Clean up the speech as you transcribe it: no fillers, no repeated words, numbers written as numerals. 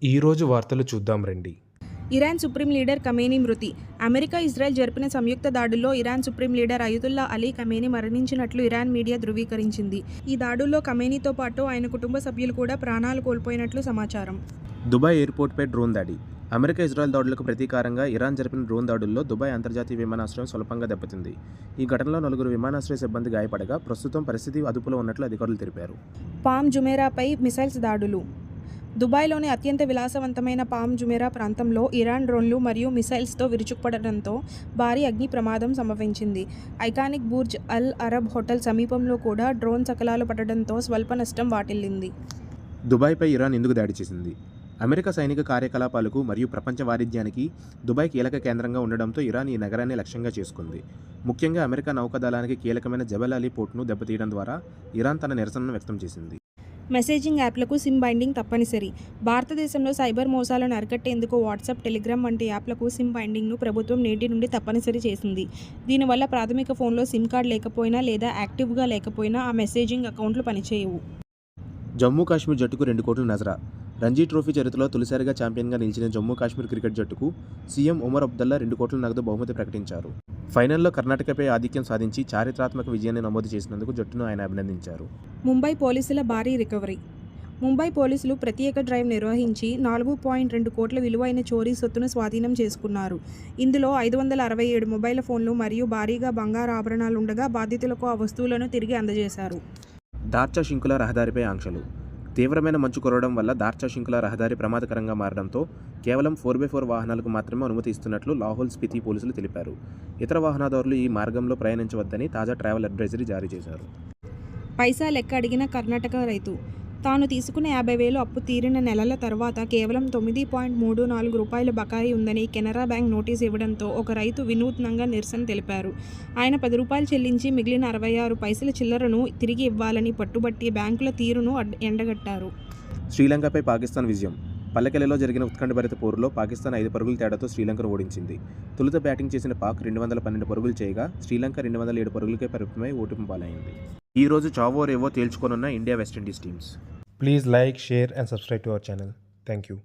ఈరోజు వార్తలు చూద్దాం రండి. ఇరాన్ సుప్రీం లీడర్ ఖమేనీ మృతి. అమెరికా, ఇజ్రాయెల్ జరిపిన సంయుక్త దాడుల్లో Iran supreme leader Ayatollah Ali Khamenei మరణించినట్లు ఇరాన్ మీడియా ధృవీకరించింది. ఈ దాడుల్లో ఖమేనీతో పాటు ఆయన కుటుంబ సభ్యులు కూడా ప్రాణాలు కోల్పోయినట్లు సమాచారం. దుబాయ్ ఎయిర్పోర్ట్పై డ్రోన్ దాడి. అమెరికా, ఇజ్రాయెల్ దాడులకు ప్రతీకారంగా ఇరాన్ జరిపిన డ్రోన్ దాడుల్లో దుబాయ్ అంతర్జాతీయ విమానాశ్రయం స్వల్పంగా దెబ్బతింది. ఈ ఘటనలో 4 విమానాశ్రయ సిబ్బంది గాయపడగా ప్రస్తుతం పరిస్థితి అదుపులో ఉన్నట్లు అధికారులు తెలిపారు. పామ్ జుమేరాపై మిసైల్స్ దాడులు. దుబాయ్లోని అత్యంత విలాసవంతమైన పామ్ జుమేరా ప్రాంతంలో ఇరాన్ డ్రోన్లు మరియు మిసైల్స్తో విరుచుకుపడడంతో భారీ అగ్ని ప్రమాదం సంభవించింది. ఐకానిక్ బుర్జ్ అల్ అరబ్ హోటల్ సమీపంలో కూడా డ్రోన్ శకలాలు పడడంతో స్వల్ప నష్టం వాటిల్లింది. దుబాయ్పై ఇరాన్ ఎందుకు దాడి చేసింది? అమెరికా సైనిక కార్యకలాపాలకు మరియు ప్రపంచ వాణిజ్యానికి దుబాయ్ కీలక కేంద్రంగా ఉండడంతో ఇరాన్ ఈ నగరాన్ని లక్ష్యంగా చేసుకుంది. ముఖ్యంగా అమెరికా నౌకాదళానికి కీలకమైన జబల్ అలీ పోర్టును దెబ్బతీయడం ద్వారా ఇరాన్ తన నిరసనను వ్యక్తం చేసింది. మెసేజింగ్ యాప్లకు సిమ్ బైండింగ్ తప్పనిసరి. భారతదేశంలో సైబర్ మోసాలను అరికట్టేందుకు వాట్సాప్, టెలిగ్రామ్ వంటి యాప్లకు సిమ్ బైండింగ్ను ప్రభుత్వం నేటి నుండి తప్పనిసరి చేసింది. దీనివల్ల ప్రాథమిక ఫోన్లో సిమ్ కార్డ్ లేకపోయినా లేదా యాక్టివ్గా లేకపోయినా ఆ మెసేజింగ్ అకౌంట్లు పనిచేయవు. జమ్మూ కాశ్మీర్ జట్టుకు 2 కోట్ల నజరా. రంజీ ట్రోఫీ చరిత్రలో తొలిసారిగా ఛాంపియన్గా నిలిచిన జమ్మూ కాశ్మీర్ క్రికెట్ జట్టుకు సీఎం ఒమర్ అబ్దుల్లా 2 కోట్ల నగదు బహుమతి ప్రకటించారు. ఫైనల్లో కర్ణాటకపై ఆధిక్యం సాధించి చారిత్రాత్మక విజయాన్ని నమోదు చేసినందుకు జట్టును ఆయన అభినందించారు. ముంబై పోలీసుల భారీ రికవరీ. ముంబై పోలీసులు ప్రత్యేక డ్రైవ్ నిర్వహించి 4.2 కోట్ల విలువైన చోరీ సొత్తును స్వాధీనం చేసుకున్నారు. ఇందులో 567 మొబైల్ ఫోన్లు మరియు భారీగా బంగారు ఆభరణాలుండగా బాధితులకు ఆ వస్తువులను తిరిగి అందజేశారు. దార్చా షింకుల రహదారిపై ఆంక్షలు. తీవ్రమైన మంచు కురవడం వల్ల దార్చా షింకుల రహదారి ప్రమాదకరంగా మారడంతో కేవలం 4x4 వాహనాలకు మాత్రమే అనుమతి ఇస్తున్నట్లు లాహోల్ స్పితి పోలీసులు తెలిపారు. ఇతర వాహనదారులు ఈ మార్గంలో ప్రయాణించవద్దని తాజా ట్రావెల్ అడ్వైజరీ జారీ చేశారు. పైసా లెక్క అడిగిన కర్ణాటక రైతు. తాను తీసుకున్న 50,000 అప్పు తీరిన నెలల తర్వాత కేవలం 9.34 రూపాయల బకాయి ఉందని కెనరా బ్యాంక్ నోటీస్ ఇవ్వడంతో ఒక రైతు వినూత్నంగా నిరసన తెలిపారు. ఆయన 10 రూపాయలు చెల్లించి మిగిలిన 66 పైసల చిల్లరను తిరిగి ఇవ్వాలని పట్టుబట్టి బ్యాంకుల తీరును ఎండగట్టారు. శ్రీలంకపై పాకిస్తాన్ విజయం. పల్లెకెలలో జరిగిన ఉత్కంఠభరిత పోరులో పాకిస్తాన్ 5 పరుగుల తేడాతో శ్రీలంకను ఓడించింది. తొలుత బ్యాటింగ్ చేసిన పాక్ 212 పరుగులు చేయగా శ్రీలంక 207 పరుగులకే పరిమితమై ఓటమి పాలైంది. ఈ రోజు చావో రేవో తేల్చుకోనున్న India West Indies teams. Please like, share and subscribe to our channel. Thank you.